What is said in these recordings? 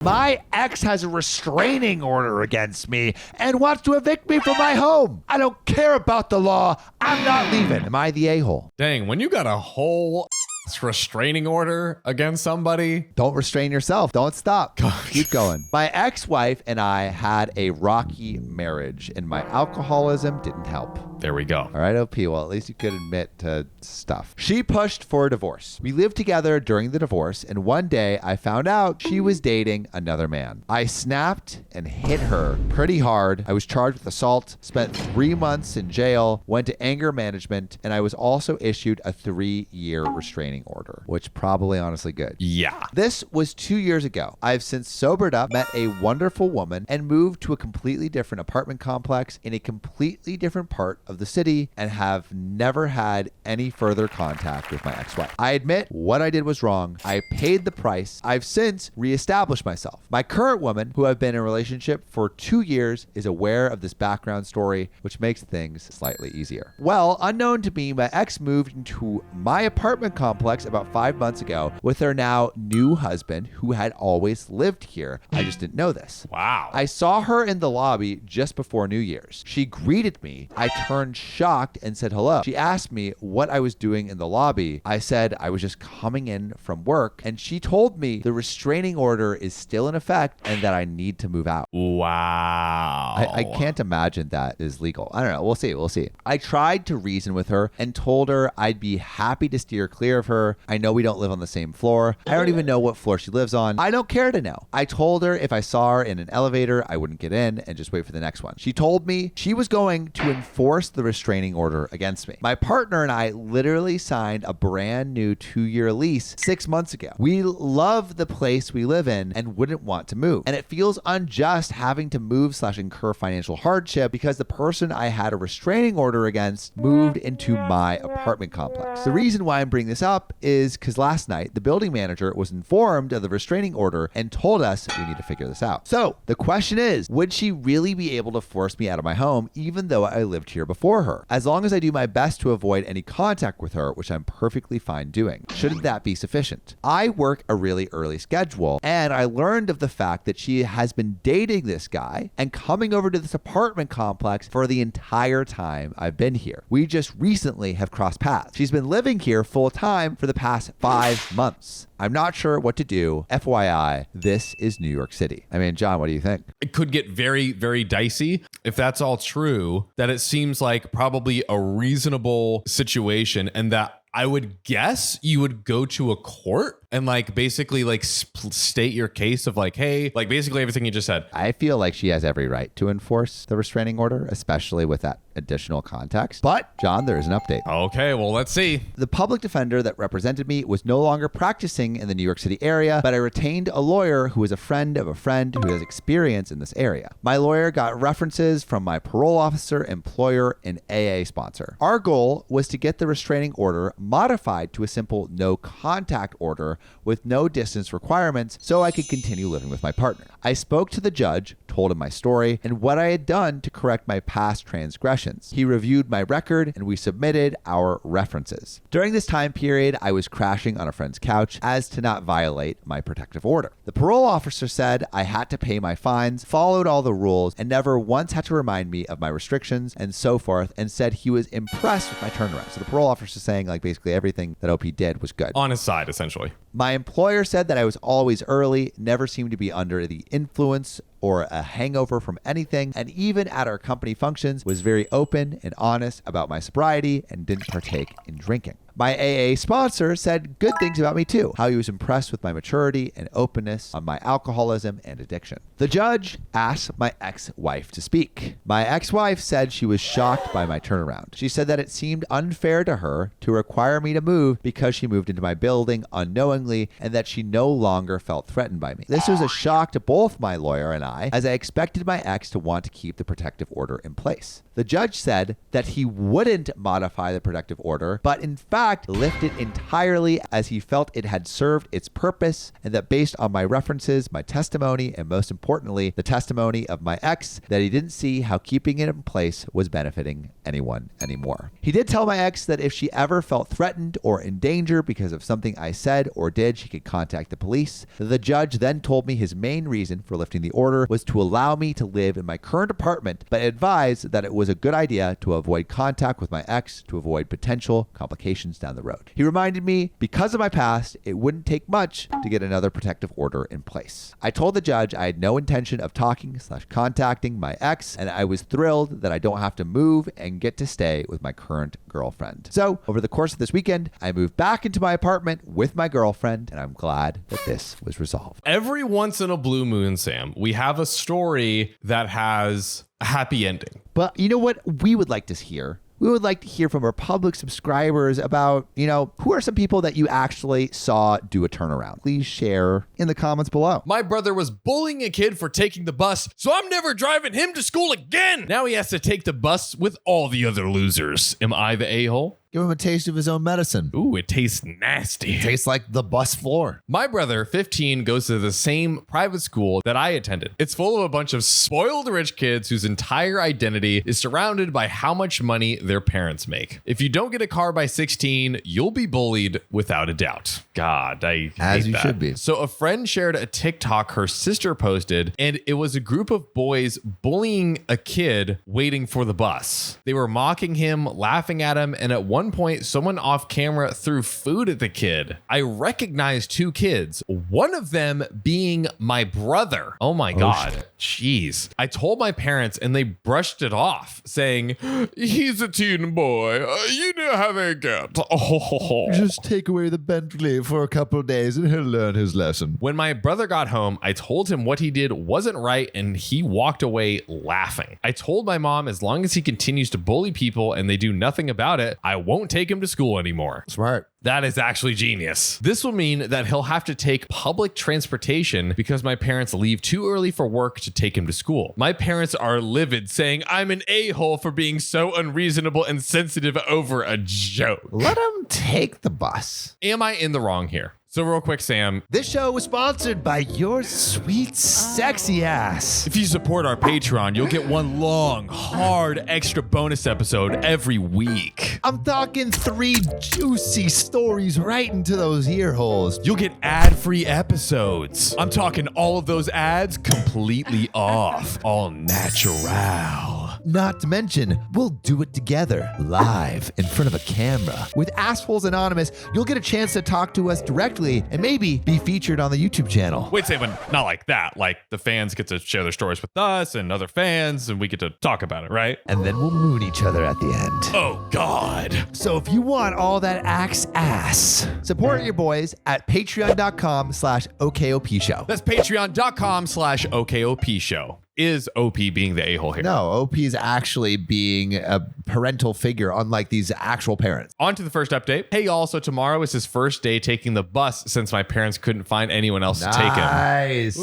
My ex has a restraining order against me and wants to evict me from my home. I don't care about the law. I'm not leaving. Am I the a-hole? Dang, when you got a whole restraining order against somebody. Don't restrain yourself. Don't stop. Keep going. My ex-wife and I had a rocky marriage, and my alcoholism didn't help. There we go. All right, OP. Well, at least you could admit to stuff. She pushed for a divorce. We lived together during the divorce, and one day I found out she was dating another man. I snapped and hit her pretty hard. I was charged with assault, spent 3 months in jail, went to anger management, and I was also issued a 3-year restraining order, which probably honestly good. Yeah. This was 2 years ago. I've since sobered up, met a wonderful woman, and moved to a completely different apartment complex in a completely different part of the city, and have never had any further contact with my ex-wife. I admit what I did was wrong. I paid the price. I've since reestablished myself. My current woman, who I've been in a relationship for 2 years, is aware of this background story, which makes things slightly easier. Well, unknown to me, my ex moved into my apartment complex about 5 months ago with her now new husband, who had always lived here. I just didn't know this. Wow. I saw her in the lobby just before New Year's. She greeted me. I turned shocked and said hello. She asked me what I was doing in the lobby. I said I was just coming in from work, and she told me the restraining order is still in effect and that I need to move out. Wow. I can't imagine that is legal. I don't know. We'll see. We'll see. I tried to reason with her and told her I'd be happy to steer clear of her. I know we don't live on the same floor. I don't even know what floor she lives on. I don't care to know. I told her if I saw her in an elevator, I wouldn't get in and just wait for the next one. She told me she was going to enforce the restraining order against me. My partner and I literally signed a brand new 2-year lease 6 months ago. We love the place we live in and wouldn't want to move. And it feels unjust having to move/incur financial hardship because the person I had a restraining order against moved into my apartment complex. The reason why I'm bringing this up is because last night the building manager was informed of the restraining order and told us we need to figure this out. So the question is, would she really be able to force me out of my home even though I lived here before her? As long as I do my best to avoid any contact with her, which I'm perfectly fine doing. Shouldn't that be sufficient? I work a really early schedule, and I learned of the fact that she has been dating this guy and coming over to this apartment complex for the entire time I've been here. We just recently have crossed paths. She's been living here full time for the past 5 months. I'm not sure what to do. FYI, this is New York City. I mean, John, what do you think? It could get very, very dicey. If that's all true, that it seems like probably a reasonable situation, and that I would guess you would go to a court and like basically like state your case of like, hey, like basically everything you just said. I feel like she has every right to enforce the restraining order, especially with that additional context. But John, there is an update. Okay, well, let's see. The public defender that represented me was no longer practicing in the New York City area, but I retained a lawyer who is a friend of a friend who has experience in this area. My lawyer got references from my parole officer, employer, and AA sponsor. Our goal was to get the restraining order modified to a simple no contact order with no distance requirements so I could continue living with my partner. I spoke to the judge, told him my story, and what I had done to correct my past transgressions. He reviewed my record, and we submitted our references. During this time period, I was crashing on a friend's couch as to not violate my protective order. The parole officer said I had to pay my fines, followed all the rules, and never once had to remind me of my restrictions and so forth, and said he was impressed with my turnaround. So the parole officer is saying like basically everything that OP did was good. On his side, essentially. My employer said that I was always early, never seemed to be under the influence or a hangover from anything, and even at our company functions was very open and honest about my sobriety and didn't partake in drinking. My AA sponsor said good things about me too, how he was impressed with my maturity and openness on my alcoholism and addiction. The judge asked my ex-wife to speak. My ex-wife said she was shocked by my turnaround. She said that it seemed unfair to her to require me to move because she moved into my building unknowingly and that she no longer felt threatened by me. This was a shock to both my lawyer and I, as I expected my ex to want to keep the protective order in place. The judge said that he wouldn't modify the protective order, but in fact, fact, lifted entirely as he felt it had served its purpose, and that based on my references, my testimony, and most importantly, the testimony of my ex, that he didn't see how keeping it in place was benefiting anyone anymore. He did tell my ex that if she ever felt threatened or in danger because of something I said or did, she could contact the police. The judge then told me his main reason for lifting the order was to allow me to live in my current apartment, but advised that it was a good idea to avoid contact with my ex to avoid potential complications down the road. He reminded me, because of my past, it wouldn't take much to get another protective order in place. I told the judge I had no intention of talking/contacting my ex, and I was thrilled that I don't have to move and get to stay with my current girlfriend. So, over the course of this weekend, I moved back into my apartment with my girlfriend, and I'm glad that this was resolved. Every once in a blue moon, Sam, we have a story that has a happy ending. But you know what we would like to hear? We would like to hear from our public subscribers about, who are some people that you actually saw do a turnaround. Please share in the comments below. My brother was bullying a kid for taking the bus, so I'm never driving him to school again. Now he has to take the bus with all the other losers. Am I the a-hole? Give him a taste of his own medicine. Ooh, it tastes nasty. It tastes like the bus floor. My brother, 15, goes to the same private school that I attended. It's full of a bunch of spoiled rich kids whose entire identity is surrounded by how much money their parents make. If you don't get a car by 16, you'll be bullied without a doubt. God, I As hate you that. should be. So a friend shared a TikTok her sister posted, and it was a group of boys bullying a kid waiting for the bus. They were mocking him, laughing at him, and at one point, someone off camera threw food at the kid. I recognized two kids, one of them being my brother. Oh my God. Jeez. I told my parents and they brushed it off, saying, he's a teen boy. You know how they get. Just take away the Bentley for a couple of days and he'll learn his lesson. When my brother got home, I told him what he did wasn't right and he walked away laughing. I told my mom as long as he continues to bully people and they do nothing about it, I won't take him to school anymore. Smart. That is actually genius. This will mean that he'll have to take public transportation because my parents leave too early for work to take him to school. My parents are livid, saying I'm an a-hole for being so unreasonable and sensitive over a joke. Let him take the bus. Am I in the wrong here? So real quick, Sam, This show was sponsored by your sweet, sexy ass. if you support our Patreon, you'll get one long, hard, extra bonus episode every week. I'm talking 3 juicy stories right into those ear holes. You'll get ad-free episodes. I'm talking all of those ads completely off, all natural. Not to mention, we'll do it together, live, in front of a camera. With Assholes Anonymous, you'll get a chance to talk to us directly and maybe be featured on the YouTube channel. Wait, say, but not like that. Like the fans get to share their stories with us and other fans, and we get to talk about it, right? And then we'll moon each other at the end. Oh, God. So if you want all that axe ass, Support your boys at patreon.com/OKOP show. That's patreon.com/OKOP show. Is OP being the a-hole here? no, OP is actually being a parental figure, unlike these actual parents. On to the first update. Hey, y'all. So tomorrow is his first day taking the bus since my parents couldn't find anyone else to take him. Nice.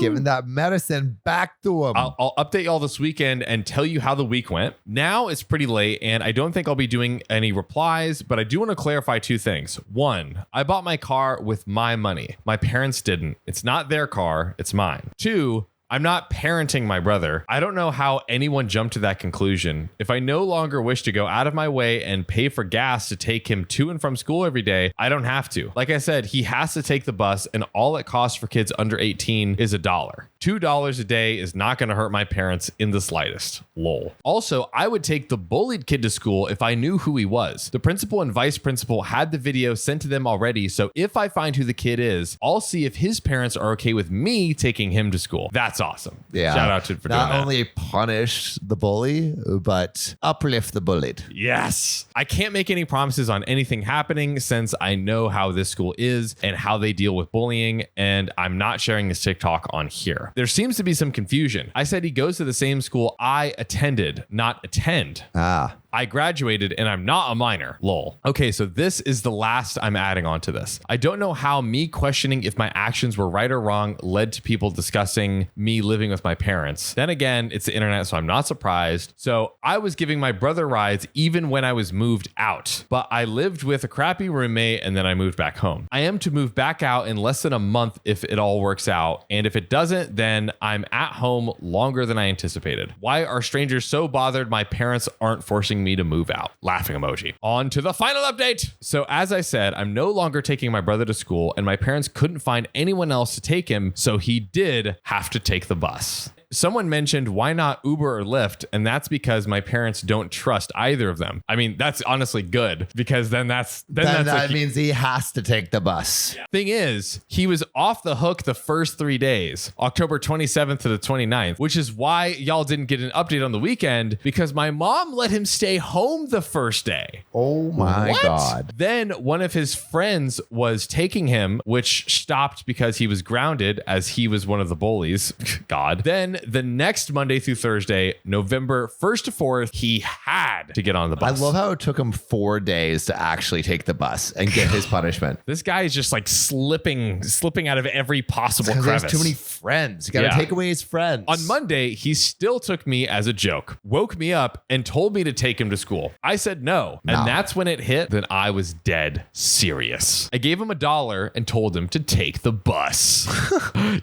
Giving that medicine back to him. I'll update y'all this weekend and tell you how the week went. Now it's pretty late and I don't think I'll be doing any replies, but I do want to clarify 2 things. 1, I bought my car with my money. My parents didn't. It's not their car, it's mine. 2, I'm not parenting my brother. I don't know how anyone jumped to that conclusion. If I no longer wish to go out of my way and pay for gas to take him to and from school every day, I don't have to. Like I said, he has to take the bus and all it costs for kids under 18 is $1. $2 a day is not going to hurt my parents in the slightest. Lol. Also, I would take the bullied kid to school if I knew who he was. The principal and vice principal had the video sent to them already, so if I find who the kid is, I'll see if his parents are okay with me taking him to school. That's awesome. Yeah. Shout out to for doing Not that. only punish the bully, but uplift the bullied. Yes. I can't make any promises on anything happening since I know how this school is and how they deal with bullying, and I'm not sharing this TikTok on here. There seems to be some confusion. I said he goes to the same school I attended, not attend. Ah, I graduated and I'm not a minor. Lol. Okay, so this is the last I'm adding on to this. I don't know how me questioning if my actions were right or wrong led to people discussing me living with my parents. Then again, it's the internet, so I'm not surprised. So I was giving my brother rides even when I was moved out, but I lived with a crappy roommate and then I moved back home. I am to move back out in less than a month if it all works out. And if it doesn't, then I'm at home longer than I anticipated. Why are strangers so bothered my parents aren't forcing me to move out? Laughing emoji. On to the final update. So as I said, I'm no longer taking my brother to school and my parents couldn't find anyone else to take him, so he did have to take the bus. Someone mentioned why not Uber or Lyft, and that's because my parents don't trust either of them. I mean, that's honestly good because then that means he has to take the bus. Yeah. Thing is, he was off the hook the first 3 days, October 27th to the 29th, which is why y'all didn't get an update on the weekend because my mom let him stay home the first day. Oh my God. Then one of his friends was taking him, which stopped because he was grounded as he was one of the bullies. God. Then the next Monday through Thursday, November 1st to 4th, he had to get on the bus. I love how it took him 4 days to actually take the bus and get his punishment. This guy is just like slipping out of every possible crevice. There's too many friends. You got to take away his friends. On Monday, he still took me as a joke, woke me up and told me to take him to school. I said no. And that's when it hit that I was dead serious. I gave him $1 and told him to take the bus.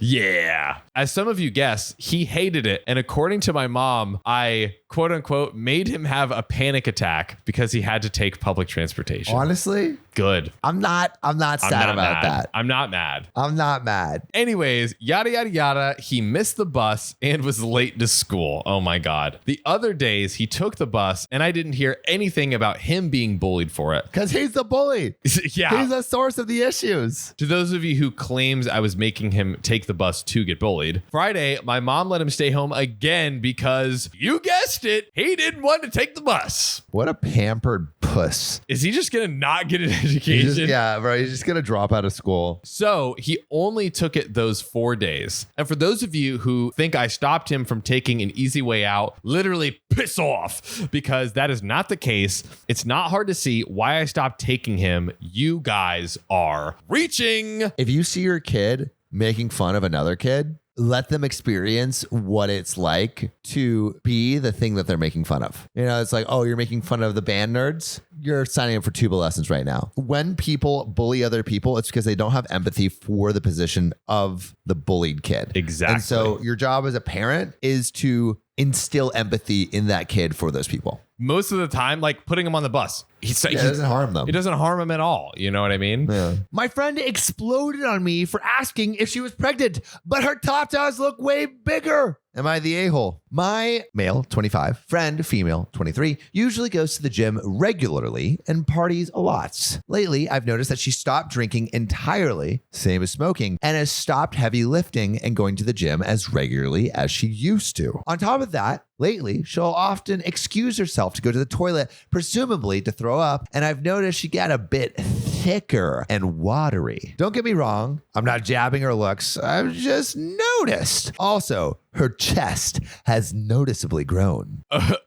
Yeah. As some of you guessed, he hated it. And according to my mom, I quote unquote made him have a panic attack because he had to take public transportation. Honestly, good. I'm not sad about that. I'm not mad. I'm not mad. Anyways, yada, yada, yada. He missed the bus and was late to school. Oh my God. The other days he took the bus and I didn't hear anything about him being bullied for it. Because he's the bully. Yeah. He's the source of the issues. To those of you who claims I was making him take the bus to get bullied, Friday, my mom let him stay home again because, you guessed it, he didn't want to take the bus. What a pampered puss. Is he just going to not get an education? Yeah, bro. He's just going to drop out of school. So he only took it those 4 days. And for those of you who think I stopped him from taking an easy way out, literally piss off, because that is not the case. It's not hard to see why I stopped taking him. You guys are reaching. If you see your kid making fun of another kid, let them experience what it's like to be the thing that they're making fun of. You know, it's like, oh, you're making fun of the band nerds. You're signing up for tuba lessons right now. When people bully other people, it's because they don't have empathy for the position of the bullied kid. Exactly. And so your job as a parent is to instill empathy in that kid for those people. Most of the time, like putting him on the bus. It doesn't harm them. It doesn't harm him at all. You know what I mean? Yeah. My friend exploded on me for asking if she was pregnant, but her tatas look way bigger. Am I the a-hole? My male, 25, friend, female, 23, usually goes to the gym regularly and parties a lot. Lately, I've noticed that she stopped drinking entirely, same as smoking, and has stopped heavy lifting and going to the gym as regularly as she used to. On top of that, lately, she'll often excuse herself to go to the toilet, presumably to throw up, and I've noticed she got a bit thicker and watery. Don't get me wrong, I'm not jabbing her looks, I've just noticed. Also, her chest has noticeably grown.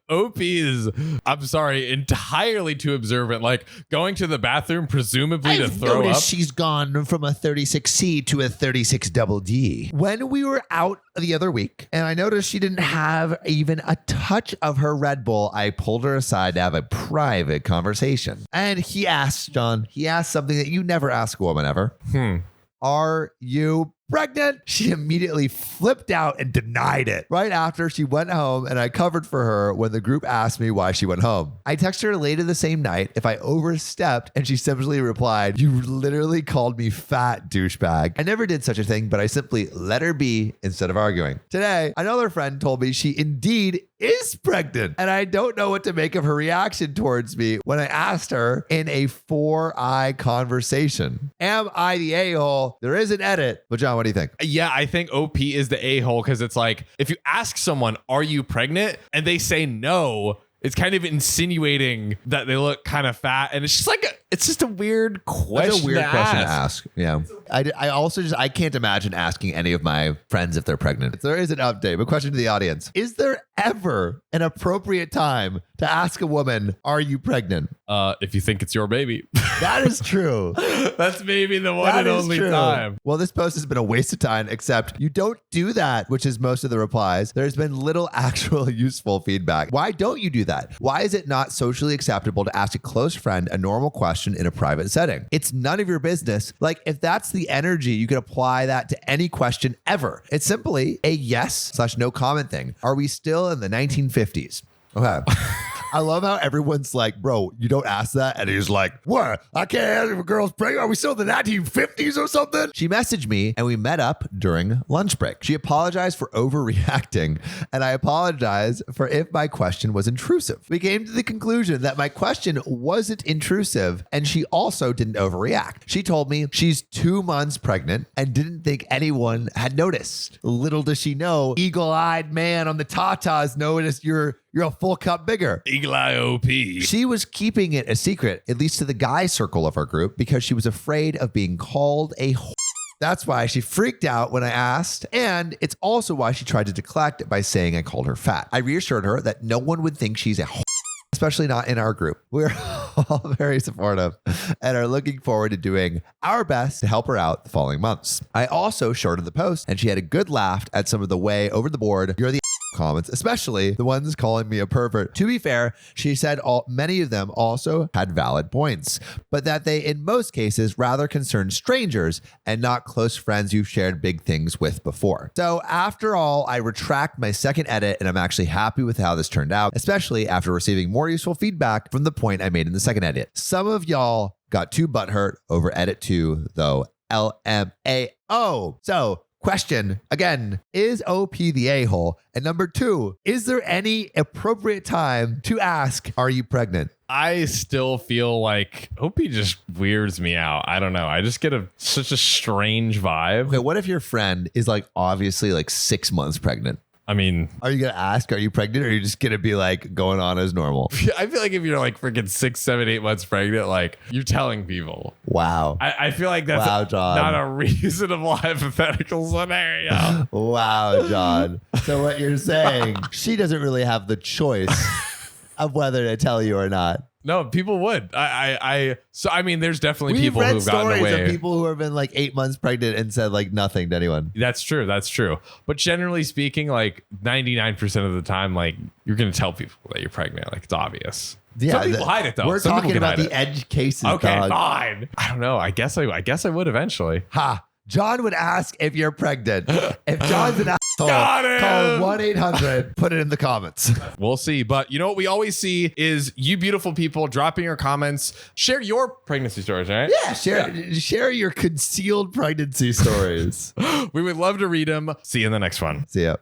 OP is, I'm sorry, entirely too observant. Like going to the bathroom, presumably to throw up. She's gone from a 36C to a 36 double D. When we were out the other week and I noticed she didn't have even a touch of her Red Bull, I pulled her aside to have a private conversation. And he asked something that you never ask a woman ever. Are you pregnant? She immediately flipped out and denied it right after she went home, and I covered for her when the group asked me why she went home. I texted her later the same night if I overstepped, and she simply replied, "You literally called me fat, douchebag." I never did such a thing, but I simply let her be instead of arguing. Today, another friend told me she indeed is pregnant, and I don't know what to make of her reaction towards me when I asked her in a 4-eye conversation. Am I the a-hole? There is an edit, but John, what do you think? Yeah, I think OP is the a-hole because it's like if you ask someone, are you pregnant? And they say no, it's kind of insinuating that they look kind of fat. And it's just like, it's just a weird question. That's a weird question to ask. Yeah. I can't imagine asking any of my friends if they're pregnant. There is an update, but question to the audience. Is there ever an appropriate time to ask a woman, are you pregnant? If you think it's your baby. That is true. That's maybe the one That and is only true. time. Well, this post has been a waste of time, except you don't do that, which is most of the replies. There's been little actual useful feedback. Why don't you do that? Why is it not socially acceptable to ask a close friend a normal question in a private setting? It's none of your business. Like, if that's the energy, you can apply that to any question ever. It's simply a yes/no comment thing. Are we still in the 1950s? Okay. I love how everyone's like, bro, you don't ask that. And he's like, what? I can't ask if a girl's pregnant. Are we still in the 1950s or something? She messaged me and we met up during lunch break. She apologized for overreacting and I apologized for if my question was intrusive. We came to the conclusion that my question wasn't intrusive and she also didn't overreact. She told me she's 2 months pregnant and didn't think anyone had noticed. Little does she know, eagle-eyed man on the tatas noticed you're a full cup bigger. Eagle Eye OP. She was keeping it a secret, at least to the guy circle of our group, because she was afraid of being called a whore. That's why she freaked out when I asked, and it's also why she tried to deflect it by saying I called her fat. I reassured her that no one would think she's a whore, especially not in our group. We're all very supportive and are looking forward to doing our best to help her out the following months. I also shorted the post, and she had a good laugh at some of the way over the board you're the comments, especially the ones calling me a pervert. To be fair, she said many of them also had valid points, but that they in most cases rather concerned strangers and not close friends you've shared big things with before. So after all, I retract my second edit and I'm actually happy with how this turned out, especially after receiving more useful feedback from the point I made in the second edit. Some of y'all got too butthurt over edit 2 though. LMAO. So question again, is OP the a-hole? And number 2, is there any appropriate time to ask, are you pregnant? I still feel like OP just weirds me out. I don't know. I just get such a strange vibe. Okay, what if your friend is like obviously like 6 months pregnant? I mean, are you going to ask, are you pregnant? Or are you just going to be like going on as normal? I feel like if you're like freaking 6, 7, 8 months pregnant, like you're telling people. Wow. I feel like that's not a reasonable hypothetical scenario. Wow, John. So what you're saying, she doesn't really have the choice of whether to tell you or not. No, people would. So I mean, there's definitely people who've gotten away. We've read stories of people who have been like 8 months pregnant and said like nothing to anyone. That's true. But generally speaking, like 99% of the time, like you're going to tell people that you're pregnant. Like it's obvious. Yeah, some people hide it though. We're Some talking people about can the hide it. edge cases. Okay, dog. fine. I don't know. I guess I would eventually. Ha. John would ask if you're pregnant. If John's an asshole, Got him. call 1-800. Put it in the comments. We'll see. But you know what we always see is you beautiful people dropping your comments. Share your pregnancy stories, right? Yeah, share your concealed pregnancy stories. We would love to read them. See you in the next one. See ya.